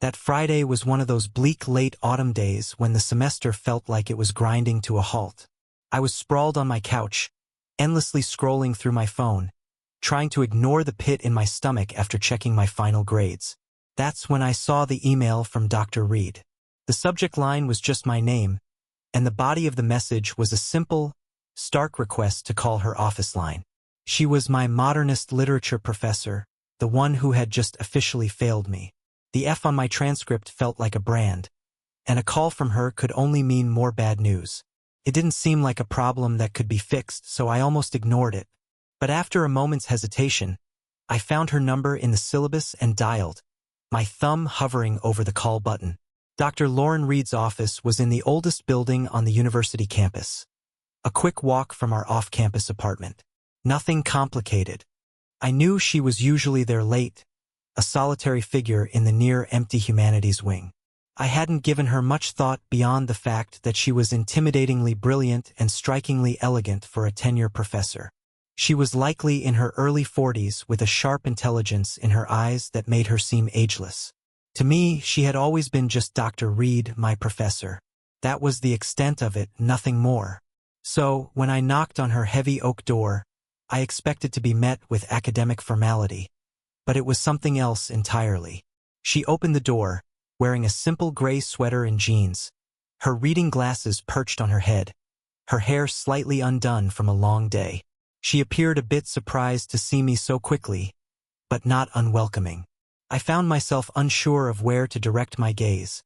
That Friday was one of those bleak late autumn days when the semester felt like it was grinding to a halt. I was sprawled on my couch, endlessly scrolling through my phone, trying to ignore the pit in my stomach after checking my final grades. That's when I saw the email from Dr. Reed. The subject line was just my name, and the body of the message was a simple, stark request to call her office line. She was my modernist literature professor, the one who had just officially failed me. The F on my transcript felt like a brand, and a call from her could only mean more bad news. It didn't seem like a problem that could be fixed, so I almost ignored it. But after a moment's hesitation, I found her number in the syllabus and dialed, my thumb hovering over the call button. Dr. Lauren Reed's office was in the oldest building on the university campus. A quick walk from our off-campus apartment. Nothing complicated. I knew she was usually there late, a solitary figure in the near-empty humanities wing. I hadn't given her much thought beyond the fact that she was intimidatingly brilliant and strikingly elegant for a tenure professor. She was likely in her early 40s with a sharp intelligence in her eyes that made her seem ageless. To me, she had always been just Dr. Reed, my professor. That was the extent of it, nothing more. So, when I knocked on her heavy oak door, I expected to be met with academic formality. But it was something else entirely. She opened the door, wearing a simple gray sweater and jeans, her reading glasses perched on her head, her hair slightly undone from a long day. She appeared a bit surprised to see me so quickly, but not unwelcoming. I found myself unsure of where to direct my gaze,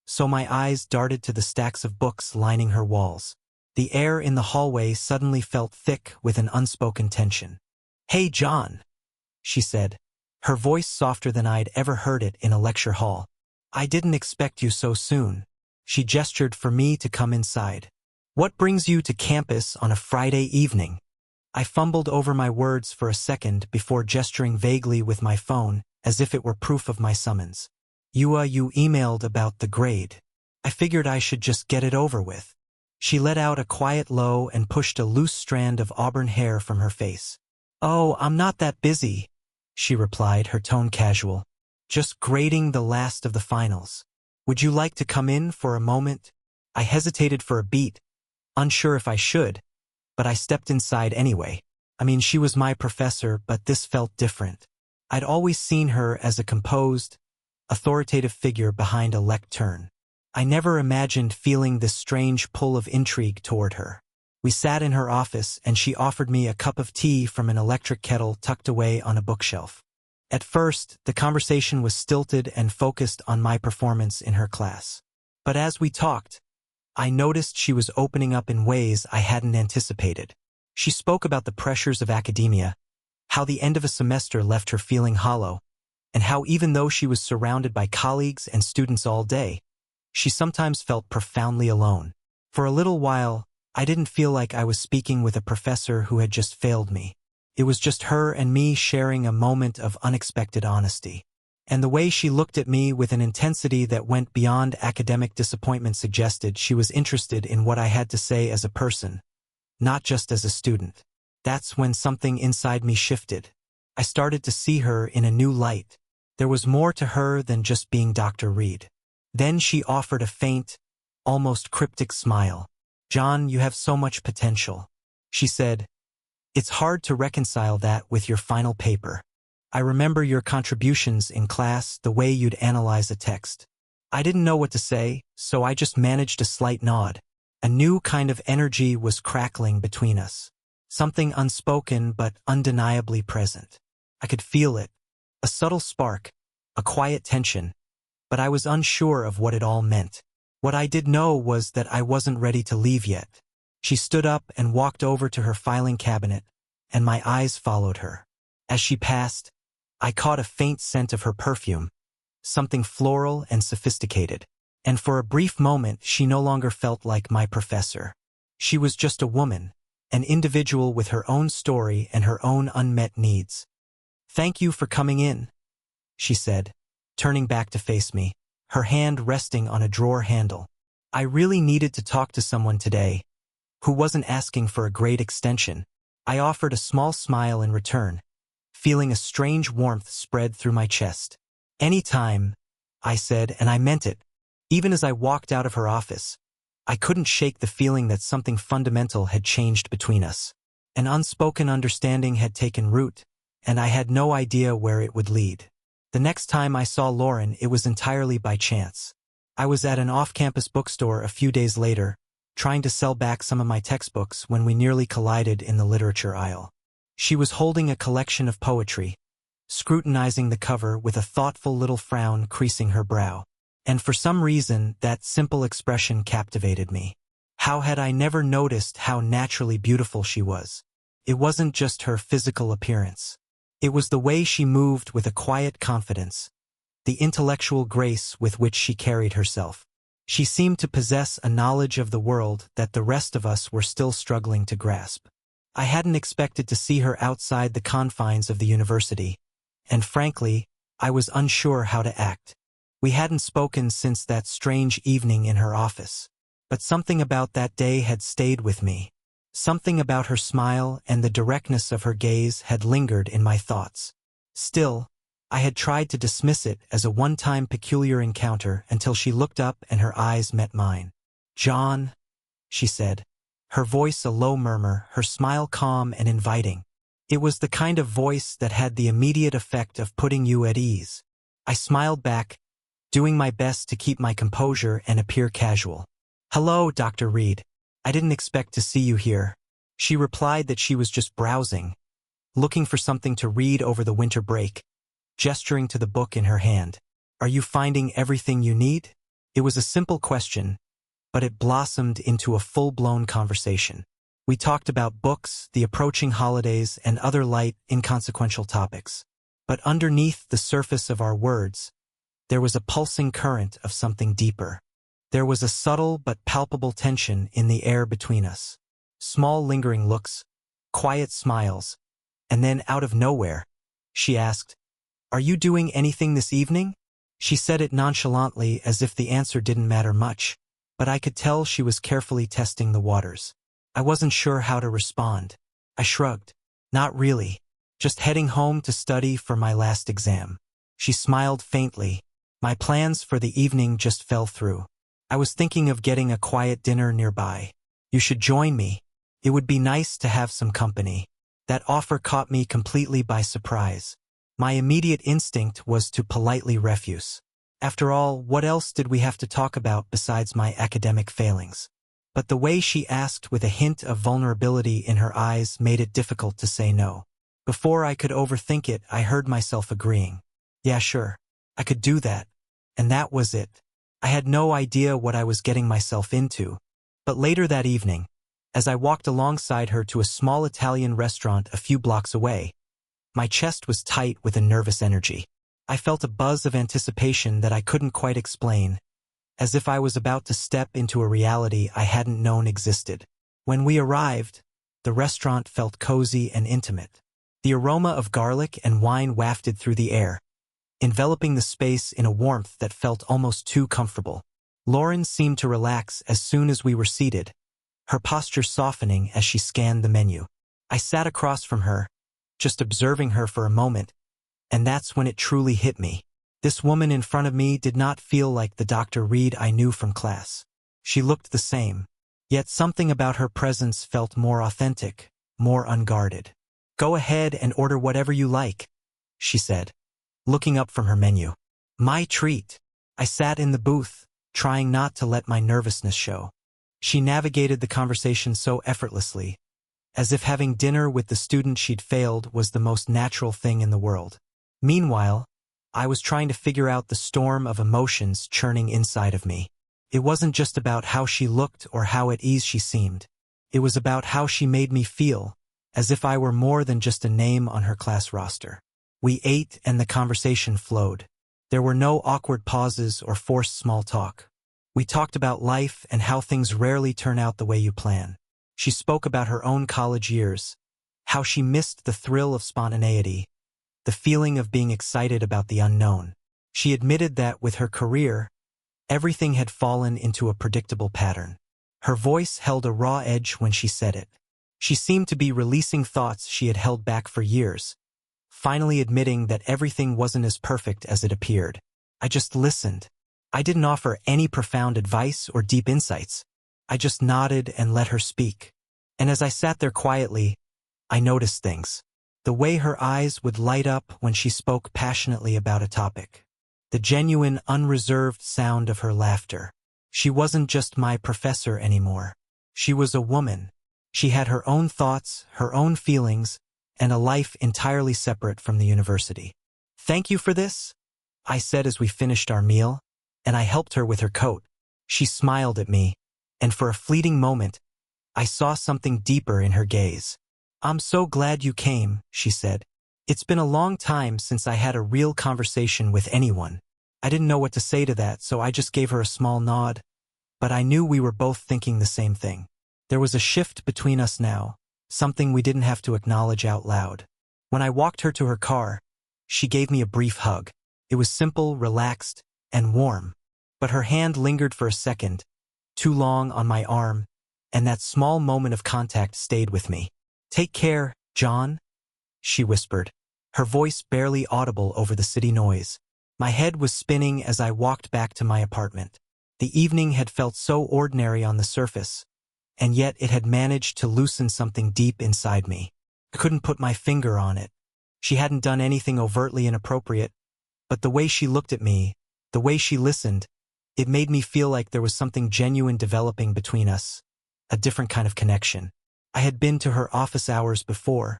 so my eyes darted to the stacks of books lining her walls. The air in the hallway suddenly felt thick with an unspoken tension. "Hey, John," she said, her voice softer than I'd ever heard it in a lecture hall. "I didn't expect you so soon." She gestured for me to come inside. "What brings you to campus on a Friday evening?" I fumbled over my words for a second before gesturing vaguely with my phone, as if it were proof of my summons. You emailed about the grade. I figured I should just get it over with." She let out a quiet low and pushed a loose strand of auburn hair from her face. "Oh, I'm not that busy," she replied, her tone casual. "Just grading the last of the finals. Would you like to come in for a moment?" I hesitated for a beat, unsure if I should, but I stepped inside anyway. I mean, she was my professor, but this felt different. I'd always seen her as a composed, authoritative figure behind a lectern. I never imagined feeling this strange pull of intrigue toward her. We sat in her office, and she offered me a cup of tea from an electric kettle tucked away on a bookshelf. At first, the conversation was stilted and focused on my performance in her class. But as we talked, I noticed she was opening up in ways I hadn't anticipated. She spoke about the pressures of academia, how the end of a semester left her feeling hollow, and how even though she was surrounded by colleagues and students all day, she sometimes felt profoundly alone. For a little while, I didn't feel like I was speaking with a professor who had just failed me. It was just her and me sharing a moment of unexpected honesty. And the way she looked at me with an intensity that went beyond academic disappointment suggested she was interested in what I had to say as a person, not just as a student. That's when something inside me shifted. I started to see her in a new light. There was more to her than just being Dr. Reed. Then she offered a faint, almost cryptic smile. "John, you have so much potential," she said. "It's hard to reconcile that with your final paper. I remember your contributions in class, the way you'd analyze a text. I didn't know what to say, so I just managed a slight nod. A new kind of energy was crackling between us. Something unspoken but undeniably present. I could feel it. A subtle spark, a quiet tension, but I was unsure of what it all meant. What I did know was that I wasn't ready to leave yet." She stood up and walked over to her filing cabinet, and my eyes followed her. As she passed, I caught a faint scent of her perfume, something floral and sophisticated. And for a brief moment, she no longer felt like my professor. She was just a woman, an individual with her own story and her own unmet needs. "Thank you for coming in," she said, turning back to face me, her hand resting on a drawer handle. "I really needed to talk to someone today who wasn't asking for a grade extension." I offered a small smile in return, feeling a strange warmth spread through my chest. "Anytime," I said, and I meant it. Even as I walked out of her office, I couldn't shake the feeling that something fundamental had changed between us. An unspoken understanding had taken root, and I had no idea where it would lead. The next time I saw Lauren, it was entirely by chance. I was at an off-campus bookstore a few days later, trying to sell back some of my textbooks when we nearly collided in the literature aisle. She was holding a collection of poetry, scrutinizing the cover with a thoughtful little frown creasing her brow. And for some reason, that simple expression captivated me. How had I never noticed how naturally beautiful she was? It wasn't just her physical appearance. It was the way she moved with a quiet confidence, the intellectual grace with which she carried herself. She seemed to possess a knowledge of the world that the rest of us were still struggling to grasp. I hadn't expected to see her outside the confines of the university, and frankly, I was unsure how to act. We hadn't spoken since that strange evening in her office. But something about that day had stayed with me. Something about her smile and the directness of her gaze had lingered in my thoughts. Still, I had tried to dismiss it as a one-time peculiar encounter until she looked up and her eyes met mine. "John," she said, her voice a low murmur, her smile calm and inviting. It was the kind of voice that had the immediate effect of putting you at ease. I smiled back, doing my best to keep my composure and appear casual. "Hello, Dr. Reed. I didn't expect to see you here." She replied that she was just browsing, looking for something to read over the winter break, gesturing to the book in her hand. "Are you finding everything you need?" It was a simple question, but it blossomed into a full-blown conversation. We talked about books, the approaching holidays, and other light, inconsequential topics. But underneath the surface of our words, there was a pulsing current of something deeper. There was a subtle but palpable tension in the air between us. Small lingering looks, quiet smiles, and then out of nowhere, she asked, "Are you doing anything this evening?" She said it nonchalantly as if the answer didn't matter much, but I could tell she was carefully testing the waters. I wasn't sure how to respond. I shrugged. "Not really. Just heading home to study for my last exam." She smiled faintly. "My plans for the evening just fell through. I was thinking of getting a quiet dinner nearby. You should join me. It would be nice to have some company." That offer caught me completely by surprise. My immediate instinct was to politely refuse. After all, what else did we have to talk about besides my academic failings? But the way she asked with a hint of vulnerability in her eyes made it difficult to say no. Before I could overthink it, I heard myself agreeing. "Yeah, sure. I could do that." And that was it. I had no idea what I was getting myself into. But later that evening, as I walked alongside her to a small Italian restaurant a few blocks away, my chest was tight with a nervous energy. I felt a buzz of anticipation that I couldn't quite explain, as if I was about to step into a reality I hadn't known existed. When we arrived, the restaurant felt cozy and intimate. The aroma of garlic and wine wafted through the air, enveloping the space in a warmth that felt almost too comfortable. Lauren seemed to relax as soon as we were seated, her posture softening as she scanned the menu. I sat across from her, just observing her for a moment, and that's when it truly hit me. This woman in front of me did not feel like the Dr. Reed I knew from class. She looked the same, yet something about her presence felt more authentic, more unguarded. "Go ahead and order whatever you like," she said, looking up from her menu. "My treat." I sat in the booth, trying not to let my nervousness show. She navigated the conversation so effortlessly, as if having dinner with the student she'd failed was the most natural thing in the world. Meanwhile, I was trying to figure out the storm of emotions churning inside of me. It wasn't just about how she looked or how at ease she seemed. It was about how she made me feel, as if I were more than just a name on her class roster. We ate and the conversation flowed. There were no awkward pauses or forced small talk. We talked about life and how things rarely turn out the way you plan. She spoke about her own college years, how she missed the thrill of spontaneity, the feeling of being excited about the unknown. She admitted that with her career, everything had fallen into a predictable pattern. Her voice held a raw edge when she said it. She seemed to be releasing thoughts she had held back for years, finally admitting that everything wasn't as perfect as it appeared. I just listened. I didn't offer any profound advice or deep insights. I just nodded and let her speak. And as I sat there quietly, I noticed things. The way her eyes would light up when she spoke passionately about a topic. The genuine, unreserved sound of her laughter. She wasn't just my professor anymore. She was a woman. She had her own thoughts, her own feelings, and a life entirely separate from the university. "Thank you for this," I said as we finished our meal, and I helped her with her coat. She smiled at me, and for a fleeting moment, I saw something deeper in her gaze. "I'm so glad you came," she said. "It's been a long time since I had a real conversation with anyone." I didn't know what to say to that, so I just gave her a small nod, but I knew we were both thinking the same thing. There was a shift between us now, something we didn't have to acknowledge out loud. When I walked her to her car, she gave me a brief hug. It was simple, relaxed, and warm. But her hand lingered for a second, too long on my arm, and that small moment of contact stayed with me. "Take care, John," she whispered, her voice barely audible over the city noise. My head was spinning as I walked back to my apartment. The evening had felt so ordinary on the surface, and yet it had managed to loosen something deep inside me. I couldn't put my finger on it. She hadn't done anything overtly inappropriate, but the way she looked at me, the way she listened, it made me feel like there was something genuine developing between us, a different kind of connection. I had been to her office hours before,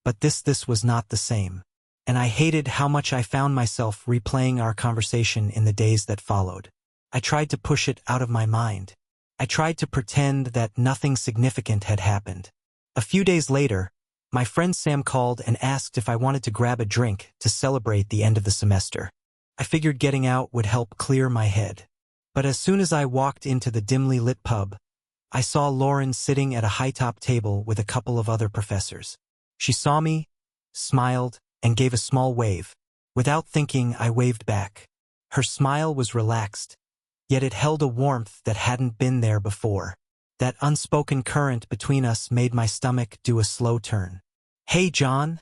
but this was not the same. And I hated how much I found myself replaying our conversation in the days that followed. I tried to push it out of my mind. I tried to pretend that nothing significant had happened. A few days later, my friend Sam called and asked if I wanted to grab a drink to celebrate the end of the semester. I figured getting out would help clear my head. But as soon as I walked into the dimly lit pub, I saw Lauren sitting at a high-top table with a couple of other professors. She saw me, smiled, and gave a small wave. Without thinking, I waved back. Her smile was relaxed, yet it held a warmth that hadn't been there before. That unspoken current between us made my stomach do a slow turn. "Hey, John,"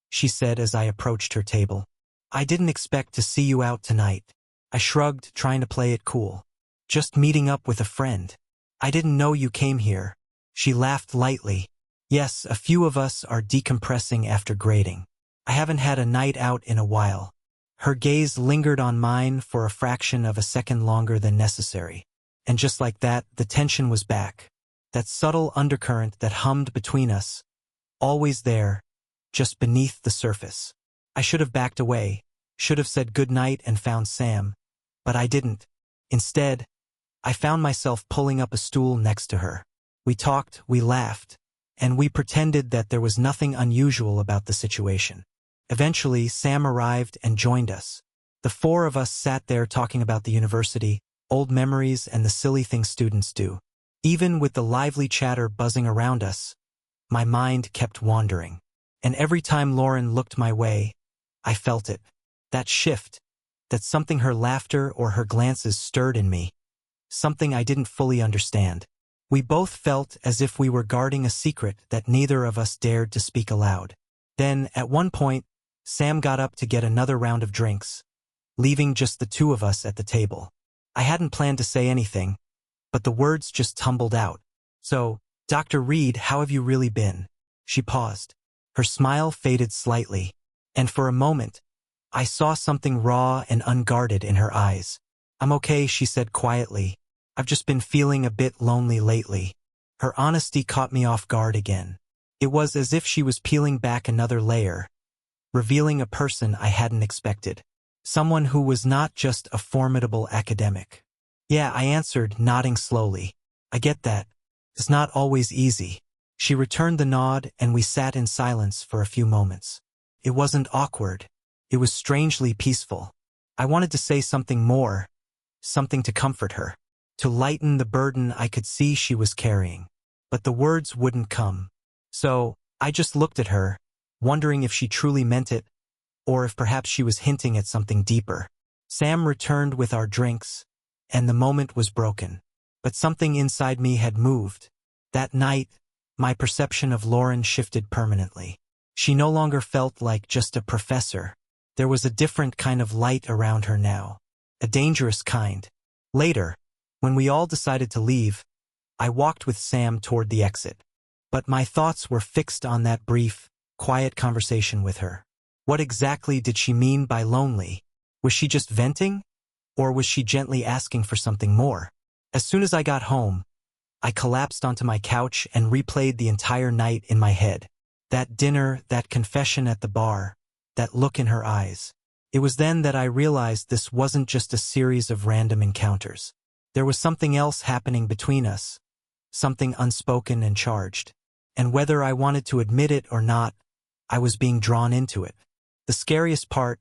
she said as I approached her table. "I didn't expect to see you out tonight." I shrugged, trying to play it cool. "Just meeting up with a friend. I didn't know you came here." She laughed lightly. "Yes, a few of us are decompressing after grading. I haven't had a night out in a while." Her gaze lingered on mine for a fraction of a second longer than necessary. And just like that, the tension was back. That subtle undercurrent that hummed between us, always there, just beneath the surface. I should have backed away, should have said goodnight and found Sam, but I didn't. Instead, I found myself pulling up a stool next to her. We talked, we laughed, and we pretended that there was nothing unusual about the situation. Eventually, Sam arrived and joined us. The four of us sat there talking about the university, old memories, and the silly things students do. Even with the lively chatter buzzing around us, my mind kept wandering. And every time Lauren looked my way, I felt it. That shift, that something her laughter or her glances stirred in me. Something I didn't fully understand. We both felt as if we were guarding a secret that neither of us dared to speak aloud. Then, at one point, Sam got up to get another round of drinks, leaving just the two of us at the table. I hadn't planned to say anything, but the words just tumbled out. "So, Dr. Reed, how have you really been?" She paused. Her smile faded slightly, and for a moment, I saw something raw and unguarded in her eyes. "I'm okay," she said quietly. "I've just been feeling a bit lonely lately." Her honesty caught me off guard again. It was as if she was peeling back another layer, revealing a person I hadn't expected. Someone who was not just a formidable academic. "Yeah," I answered, nodding slowly. "I get that. It's not always easy." She returned the nod, and we sat in silence for a few moments. It wasn't awkward. It was strangely peaceful. I wanted to say something more, something to comfort her, to lighten the burden I could see she was carrying. But the words wouldn't come. So, I just looked at her, wondering if she truly meant it, or if perhaps she was hinting at something deeper. Sam returned with our drinks, and the moment was broken. But something inside me had moved. That night, my perception of Lauren shifted permanently. She no longer felt like just a professor. There was a different kind of light around her now. a dangerous kind. Later, when we all decided to leave, I walked with Sam toward the exit. But my thoughts were fixed on that brief, quiet conversation with her. What exactly did she mean by lonely? Was she just venting? Or was she gently asking for something more? As soon as I got home, I collapsed onto my couch and replayed the entire night in my head. That dinner, that confession at the bar, that look in her eyes. It was then that I realized this wasn't just a series of random encounters. There was something else happening between us, something unspoken and charged. And whether I wanted to admit it or not, I was being drawn into it. The scariest part,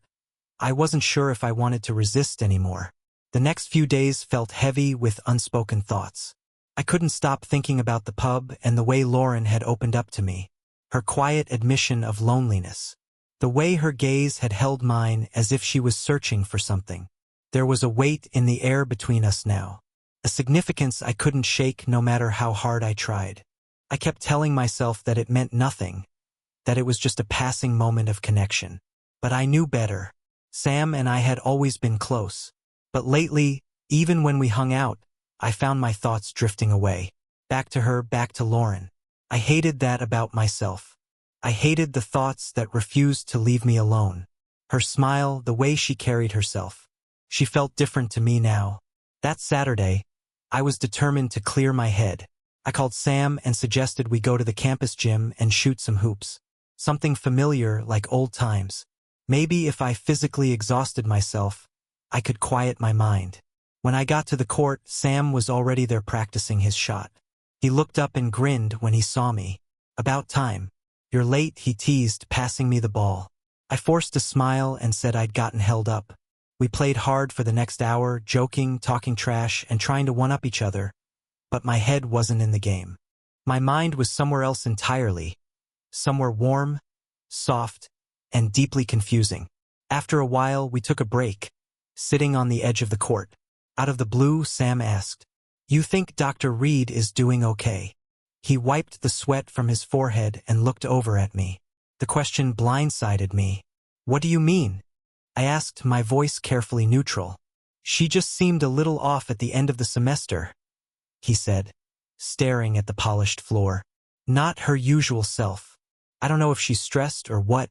I wasn't sure if I wanted to resist anymore. The next few days felt heavy with unspoken thoughts. I couldn't stop thinking about the pub and the way Lauren had opened up to me. Her quiet admission of loneliness. The way her gaze had held mine as if she was searching for something. There was a weight in the air between us now. A significance I couldn't shake no matter how hard I tried. I kept telling myself that it meant nothing, that it was just a passing moment of connection. But I knew better. Sam and I had always been close. But lately, even when we hung out, I found my thoughts drifting away. Back to her, back to Lauren. I hated that about myself. I hated the thoughts that refused to leave me alone. Her smile, the way she carried herself. She felt different to me now. That Saturday, I was determined to clear my head. I called Sam and suggested we go to the campus gym and shoot some hoops. Something familiar like old times. Maybe if I physically exhausted myself, I could quiet my mind. When I got to the court, Sam was already there practicing his shot. He looked up and grinned when he saw me. About time. You're late, he teased, passing me the ball. I forced a smile and said I'd gotten held up. We played hard for the next hour, joking, talking trash, and trying to one-up each other. But my head wasn't in the game. My mind was somewhere else entirely. Somewhere warm, soft, and deeply confusing. After a while, we took a break, sitting on the edge of the court. Out of the blue, Sam asked, "You think Dr. Reed is doing okay?" He wiped the sweat from his forehead and looked over at me. The question blindsided me. "What do you mean?" I asked, my voice carefully neutral. "She just seemed a little off at the end of the semester," he said, staring at the polished floor. "Not her usual self. I don't know if she's stressed or what,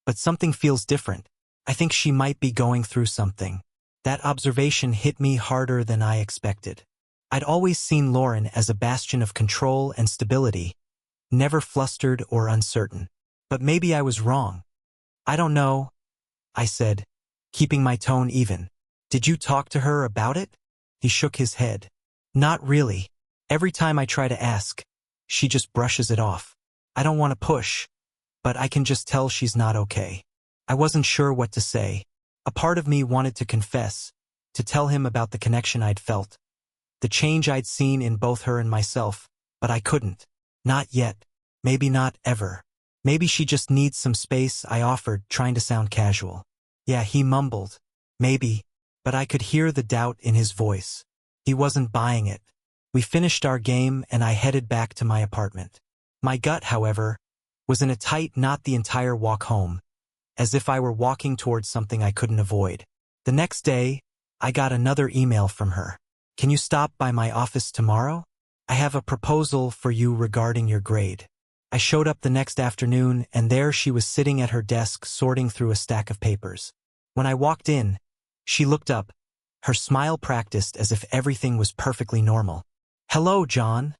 but something feels different. I think she might be going through something." That observation hit me harder than I expected. I'd always seen Lauren as a bastion of control and stability, never flustered or uncertain. But maybe I was wrong. "I don't know," I said, keeping my tone even. "Did you talk to her about it?" He shook his head. "Not really. Every time I try to ask, she just brushes it off. I don't want to push, but I can just tell she's not okay." I wasn't sure what to say. A part of me wanted to confess, to tell him about the connection I'd felt, the change I'd seen in both her and myself, but I couldn't. Not yet. Maybe not ever. Maybe she just needs some space, I offered, trying to sound casual. "Yeah," he mumbled. "Maybe," but I could hear the doubt in his voice. He wasn't buying it. We finished our game and I headed back to my apartment. My gut, however, was in a tight knot the entire walk home, as if I were walking towards something I couldn't avoid. The next day, I got another email from her. "Can you stop by my office tomorrow? I have a proposal for you regarding your grade." I showed up the next afternoon, and there she was sitting at her desk sorting through a stack of papers. When I walked in, she looked up, her smile practiced as if everything was perfectly normal. "Hello, John,"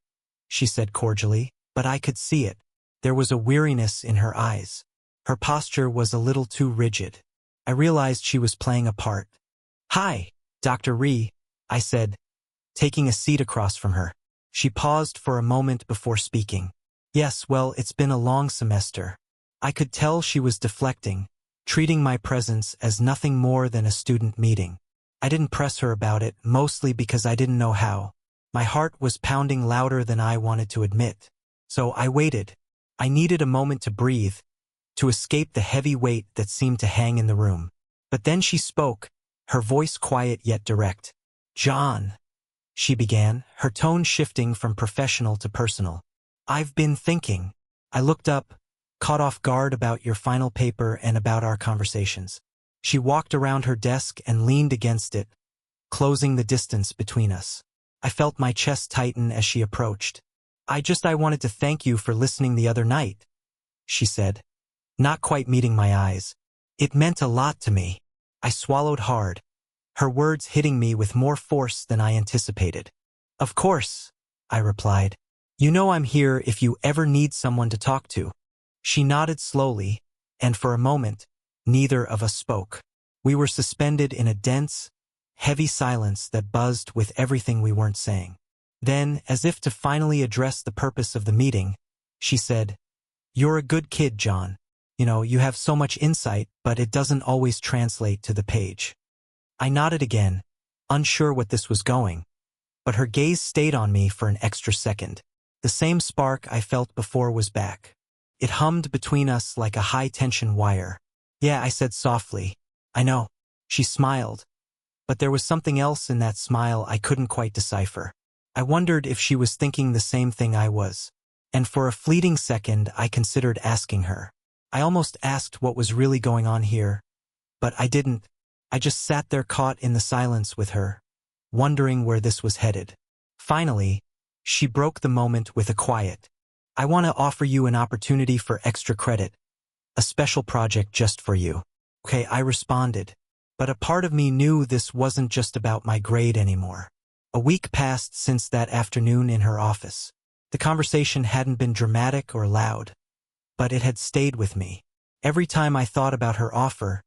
she said cordially, but I could see it. There was a weariness in her eyes. Her posture was a little too rigid. I realized she was playing a part. "Hi, Dr. Ree," I said, taking a seat across from her. She paused for a moment before speaking. "Yes, well, it's been a long semester." I could tell she was deflecting, treating my presence as nothing more than a student meeting. I didn't press her about it, mostly because I didn't know how. My heart was pounding louder than I wanted to admit. So I waited. I needed a moment to breathe, to escape the heavy weight that seemed to hang in the room. But then she spoke, her voice quiet yet direct. "John," she began, her tone shifting from professional to personal. "I've been thinking." I looked up, caught off guard about your final paper and about our conversations. She walked around her desk and leaned against it, closing the distance between us. I felt my chest tighten as she approached. I wanted to thank you for listening the other night," she said, not quite meeting my eyes. It meant a lot to me. I swallowed hard, her words hitting me with more force than I anticipated. "Of course," I replied. "You know I'm here if you ever need someone to talk to." She nodded slowly, and for a moment, neither of us spoke. We were suspended in a dense, heavy silence that buzzed with everything we weren't saying. Then, as if to finally address the purpose of the meeting, she said, "You're a good kid, John. You have so much insight, but it doesn't always translate to the page." I nodded again, unsure what this was going, but her gaze stayed on me for an extra second. The same spark I felt before was back. It hummed between us like a high-tension wire. "Yeah," I said softly. "I know." She smiled, but there was something else in that smile I couldn't quite decipher. I wondered if she was thinking the same thing I was, and for a fleeting second I considered asking her. I almost asked what was really going on here, but I didn't. I just sat there caught in the silence with her, wondering where this was headed. Finally, she broke the moment with a quiet, "I want to offer you an opportunity for extra credit, a special project just for you." "Okay," I responded, but a part of me knew this wasn't just about my grade anymore. A week passed since that afternoon in her office. The conversation hadn't been dramatic or loud, but it had stayed with me. Every time I thought about her offer,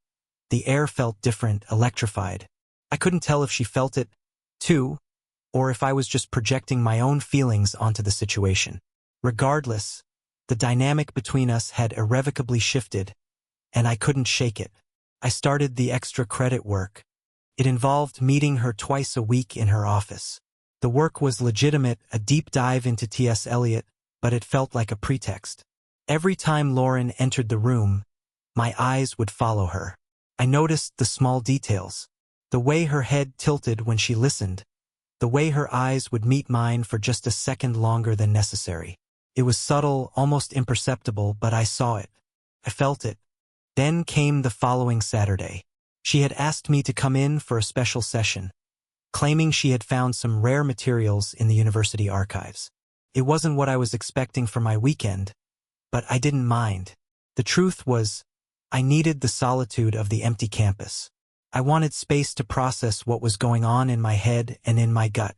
the air felt different, electrified. I couldn't tell if she felt it, too, or if I was just projecting my own feelings onto the situation. Regardless, the dynamic between us had irrevocably shifted, and I couldn't shake it. I started the extra credit work. It involved meeting her twice a week in her office. The work was legitimate, a deep dive into T.S. Eliot, but it felt like a pretext. Every time Lauren entered the room, my eyes would follow her. I noticed the small details, the way her head tilted when she listened, the way her eyes would meet mine for just a second longer than necessary. It was subtle, almost imperceptible, but I saw it. I felt it. Then came the following Saturday. She had asked me to come in for a special session, claiming she had found some rare materials in the university archives. It wasn't what I was expecting for my weekend, but I didn't mind. The truth was, I needed the solitude of the empty campus. I wanted space to process what was going on in my head and in my gut.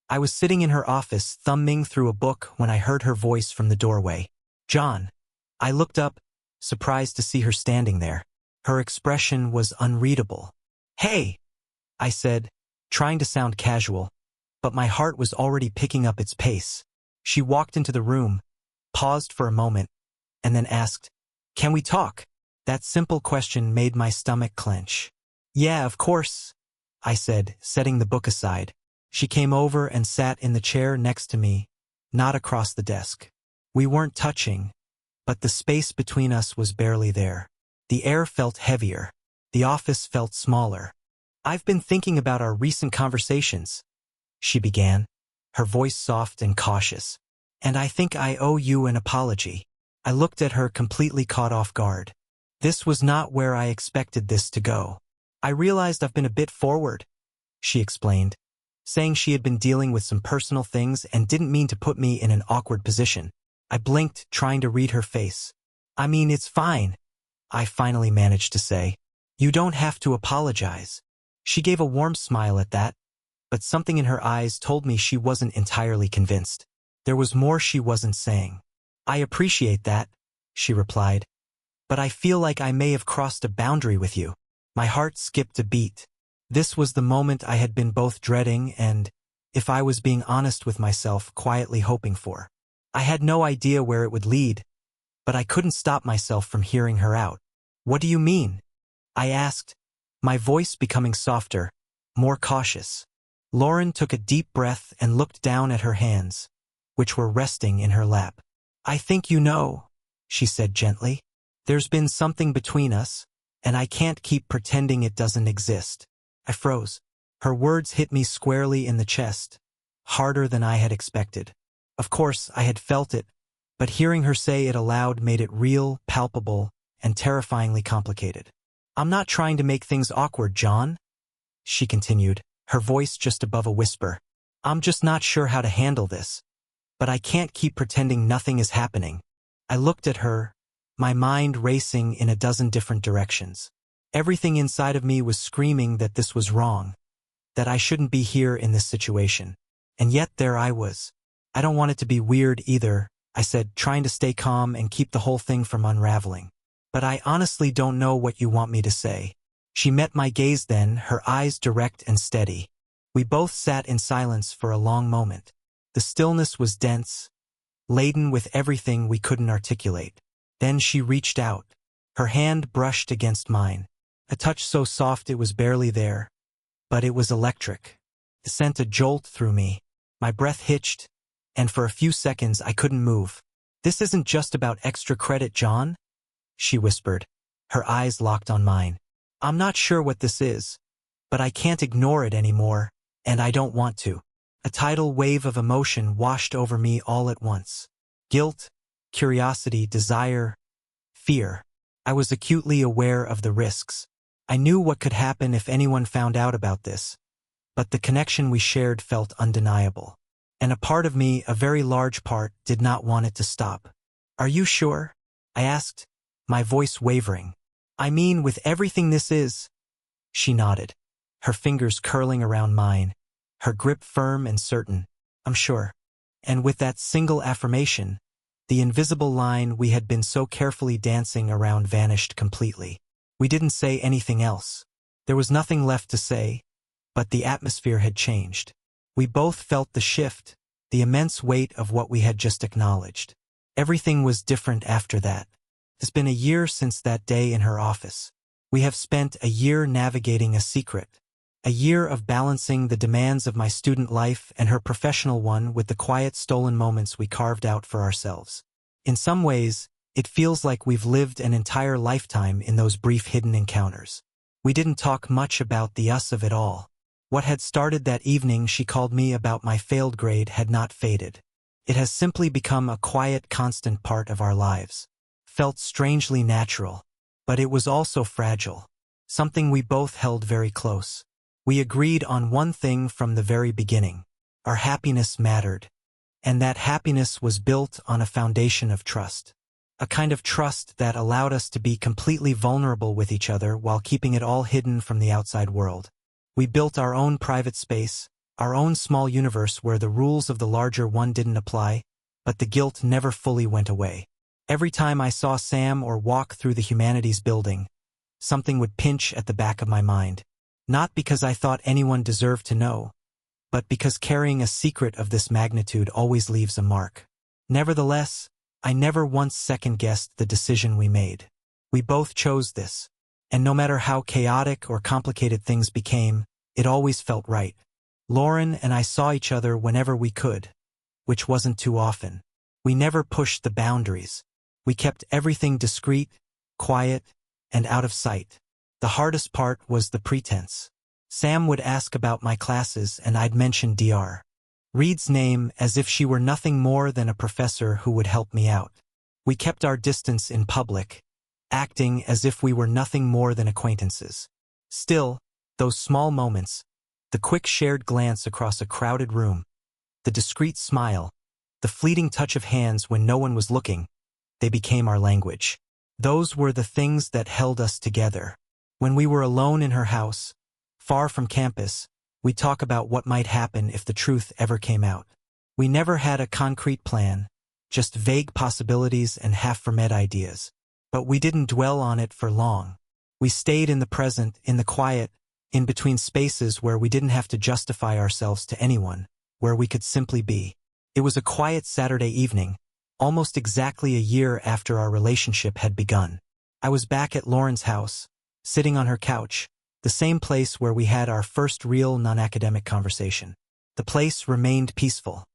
I was sitting in her office, thumbing through a book, when I heard her voice from the doorway. "John." I looked up, surprised to see her standing there. Her expression was unreadable. "Hey," I said, trying to sound casual, but my heart was already picking up its pace. She walked into the room, paused for a moment, and then asked, "Can we talk?" That simple question made my stomach clench. "Yeah, of course," I said, setting the book aside. She came over and sat in the chair next to me, not across the desk. We weren't touching, but the space between us was barely there. The air felt heavier. The office felt smaller. "I've been thinking about our recent conversations," she began, her voice soft and cautious. "And I think I owe you an apology." I looked at her, completely caught off guard. This was not where I expected this to go. "I realized I've been a bit forward," she explained, saying she had been dealing with some personal things and didn't mean to put me in an awkward position. I blinked, trying to read her face. "I mean, it's fine," I finally managed to say. "You don't have to apologize." She gave a warm smile at that, but something in her eyes told me she wasn't entirely convinced. There was more she wasn't saying. "I appreciate that," she replied, "but I feel like I may have crossed a boundary with you." My heart skipped a beat. This was the moment I had been both dreading and, if I was being honest with myself, quietly hoping for. I had no idea where it would lead, but I couldn't stop myself from hearing her out. "What do you mean?" I asked, my voice becoming softer, more cautious. Lauren took a deep breath and looked down at her hands, which were resting in her lap. "I think you know," she said gently. "There's been something between us, and I can't keep pretending it doesn't exist." I froze. Her words hit me squarely in the chest, harder than I had expected. Of course, I had felt it, but hearing her say it aloud made it real, palpable, and terrifyingly complicated. "I'm not trying to make things awkward, John," she continued, her voice just above a whisper. I'm just not sure how to handle this. But I can't keep pretending nothing is happening. I looked at her, my mind racing in a dozen different directions. Everything inside of me was screaming that this was wrong, that I shouldn't be here in this situation. And yet there I was. I don't want it to be weird either, I said, trying to stay calm and keep the whole thing from unraveling. But I honestly don't know what you want me to say. She met my gaze then, her eyes direct and steady. We both sat in silence for a long moment. The stillness was dense, laden with everything we couldn't articulate. Then she reached out. Her hand brushed against mine. A touch so soft it was barely there. But it was electric. It sent a jolt through me. My breath hitched, and for a few seconds I couldn't move. This isn't just about extra credit, John, she whispered. Her eyes locked on mine. I'm not sure what this is, but I can't ignore it anymore, and I don't want to. A tidal wave of emotion washed over me all at once. Guilt, curiosity, desire, fear. I was acutely aware of the risks. I knew what could happen if anyone found out about this, but the connection we shared felt undeniable. And a part of me, a very large part, did not want it to stop. Are you sure? I asked, my voice wavering. I mean, with everything this is. She nodded, her fingers curling around mine, her grip firm and certain. I'm sure. And with that single affirmation, the invisible line we had been so carefully dancing around vanished completely. We didn't say anything else. There was nothing left to say, but the atmosphere had changed. We both felt the shift, the immense weight of what we had just acknowledged. Everything was different after that. It's been a year since that day in her office. We have spent a year navigating a secret. A year of balancing the demands of my student life and her professional one with the quiet stolen moments we carved out for ourselves. In some ways, it feels like we've lived an entire lifetime in those brief hidden encounters. We didn't talk much about the us of it all. What had started that evening she called me about my failed grade had not faded. It has simply become a quiet, constant part of our lives. Felt strangely natural, but it was also fragile. Something we both held very close. We agreed on one thing from the very beginning. Our happiness mattered, and that happiness was built on a foundation of trust. A kind of trust that allowed us to be completely vulnerable with each other while keeping it all hidden from the outside world. We built our own private space, our own small universe where the rules of the larger one didn't apply, but the guilt never fully went away. Every time I saw Sam or walk through the humanities building, something would pinch at the back of my mind. Not because I thought anyone deserved to know, but because carrying a secret of this magnitude always leaves a mark. Nevertheless, I never once second-guessed the decision we made. We both chose this, and no matter how chaotic or complicated things became, it always felt right. Lauren and I saw each other whenever we could, which wasn't too often. We never pushed the boundaries. We kept everything discreet, quiet, and out of sight. The hardest part was the pretense. Sam would ask about my classes and I'd mention Dr. Reed's name as if she were nothing more than a professor who would help me out. We kept our distance in public, acting as if we were nothing more than acquaintances. Still, those small moments, the quick shared glance across a crowded room, the discreet smile, the fleeting touch of hands when no one was looking, they became our language. Those were the things that held us together. When we were alone in her house, far from campus, we'd talk about what might happen if the truth ever came out. We never had a concrete plan, just vague possibilities and half-formed ideas. But we didn't dwell on it for long. We stayed in the present, in the quiet, in between spaces where we didn't have to justify ourselves to anyone, where we could simply be. It was a quiet Saturday evening, almost exactly a year after our relationship had begun. I was back at Lauren's house, sitting on her couch, the same place where we had our first real non-academic conversation. The place remained peaceful.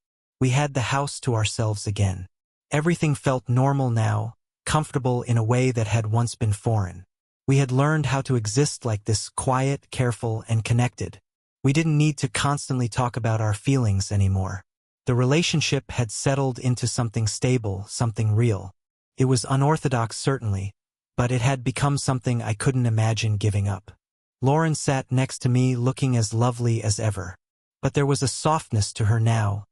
We had the house to ourselves again. Everything felt normal now, comfortable in a way that had once been foreign. We had learned how to exist like this, quiet, careful, and connected. We didn't need to constantly talk about our feelings anymore. The relationship had settled into something stable, something real. It was unorthodox, certainly, but it had become something I couldn't imagine giving up. Lauren sat next to me looking as lovely as ever. But there was a softness to her now,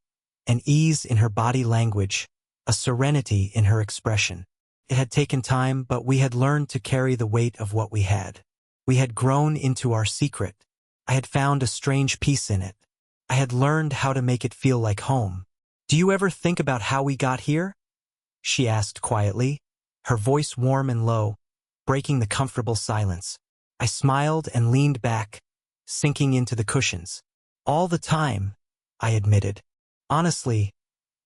an ease in her body language, a serenity in her expression. It had taken time, but we had learned to carry the weight of what we had. We had grown into our secret. I had found a strange peace in it. I had learned how to make it feel like home. "Do you ever think about how we got here?" she asked quietly, her voice warm and low, breaking the comfortable silence. I smiled and leaned back, sinking into the cushions. "All the time," I admitted. "Honestly,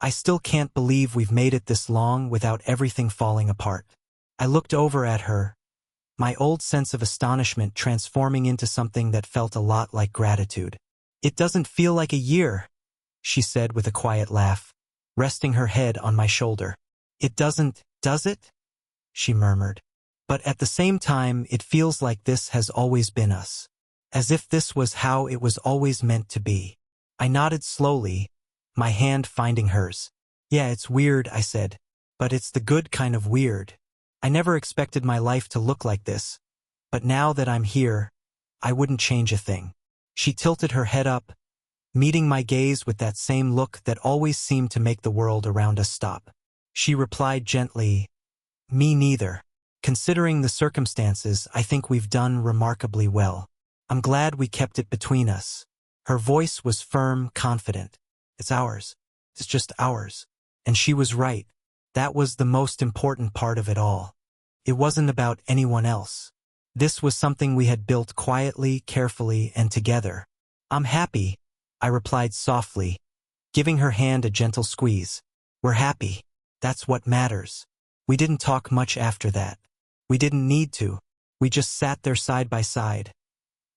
I still can't believe we've made it this long without everything falling apart." I looked over at her, my old sense of astonishment transforming into something that felt a lot like gratitude. "It doesn't feel like a year," she said with a quiet laugh, resting her head on my shoulder. "It doesn't, does it?" she murmured. "But at the same time, it feels like this has always been us. As if this was how it was always meant to be." I nodded slowly, my hand finding hers. "Yeah, it's weird," I said. "But it's the good kind of weird. I never expected my life to look like this. But now that I'm here, I wouldn't change a thing." She tilted her head up, meeting my gaze with that same look that always seemed to make the world around us stop. She replied gently, "Me neither. Considering the circumstances, I think we've done remarkably well. I'm glad we kept it between us." Her voice was firm, confident. "It's ours. It's just ours." And she was right. That was the most important part of it all. It wasn't about anyone else. This was something we had built quietly, carefully, and together. "I'm happy," I replied softly, giving her hand a gentle squeeze. "We're happy. That's what matters." We didn't talk much after that. We didn't need to. We just sat there side by side,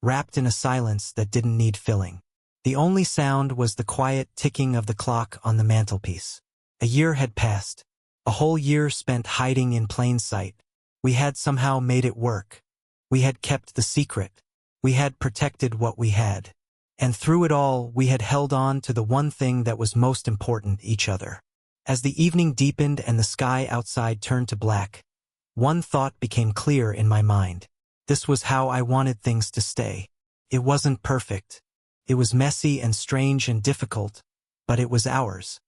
wrapped in a silence that didn't need filling. The only sound was the quiet ticking of the clock on the mantelpiece. A year had passed. A whole year spent hiding in plain sight. We had somehow made it work. We had kept the secret. We had protected what we had. And through it all, we had held on to the one thing that was most important, each other. As the evening deepened and the sky outside turned to black, one thought became clear in my mind. This was how I wanted things to stay. It wasn't perfect. It was messy and strange and difficult, but it was ours.